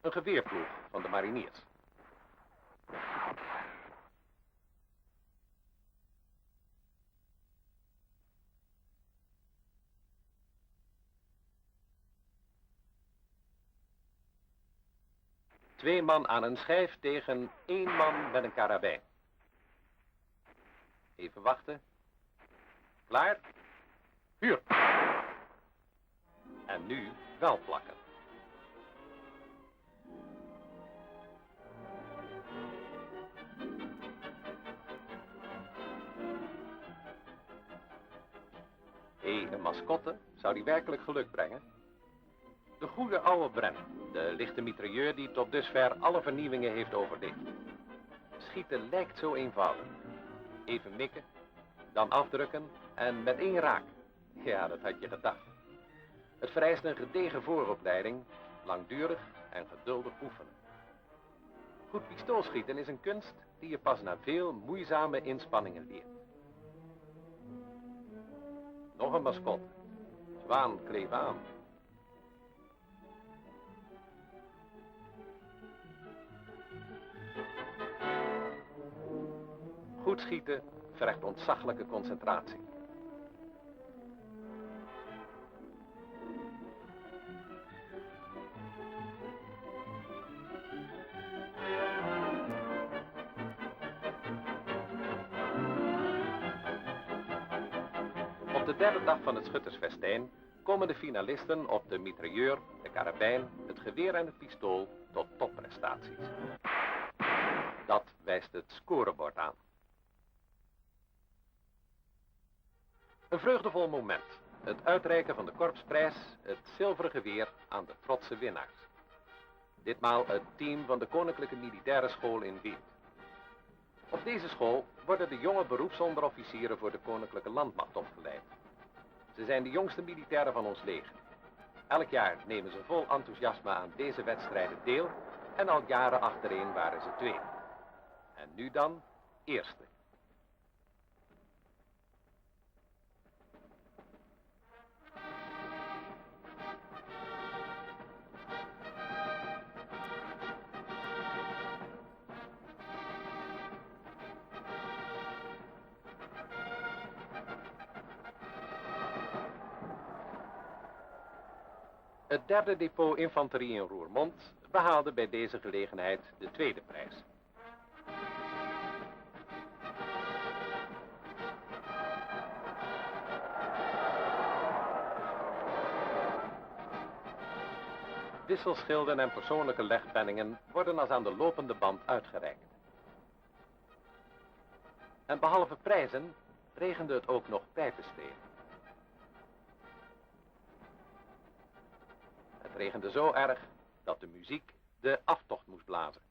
Een geweerploeg van de mariniers. Twee man aan een schijf tegen 1 man met een karabijn. Even wachten. Klaar? Vuur! En nu wel plakken. Een mascotte, zou die werkelijk geluk brengen? De goede oude Bren, de lichte mitrailleur die tot dusver alle vernieuwingen heeft overleefd. Schieten lijkt zo eenvoudig. Even mikken, dan afdrukken en met 1 raak. Ja, dat had je gedacht. Het vereist een gedegen vooropleiding, langdurig en geduldig oefenen. Goed pistoolschieten is een kunst die je pas na veel moeizame inspanningen leert. Nog een mascotte. Zwaan, kleef aan. Goed schieten vergt ontzaglijke concentratie. Op de 3e dag van het schuttersfestijn komen de finalisten op de mitrailleur, de karabijn, het geweer en het pistool tot topprestaties. Dat wijst het scorebord aan. Een vreugdevol moment. Het uitreiken van de korpsprijs, het zilveren geweer aan de trotse winnaars. Ditmaal het team van de Koninklijke Militaire School in Weert. Op deze school worden de jonge beroepsonderofficieren voor de Koninklijke Landmacht opgeleid. Ze zijn de jongste militairen van ons leger. Elk jaar nemen ze vol enthousiasme aan deze wedstrijden deel en al jaren achtereen waren ze tweede. En nu dan eerste. Het 3e depot infanterie in Roermond behaalde bij deze gelegenheid de 2e prijs. Wisselschilden en persoonlijke legpenningen worden als aan de lopende band uitgereikt. En behalve prijzen regende het ook nog pijpenstelen. Het regende zo erg dat de muziek de aftocht moest blazen.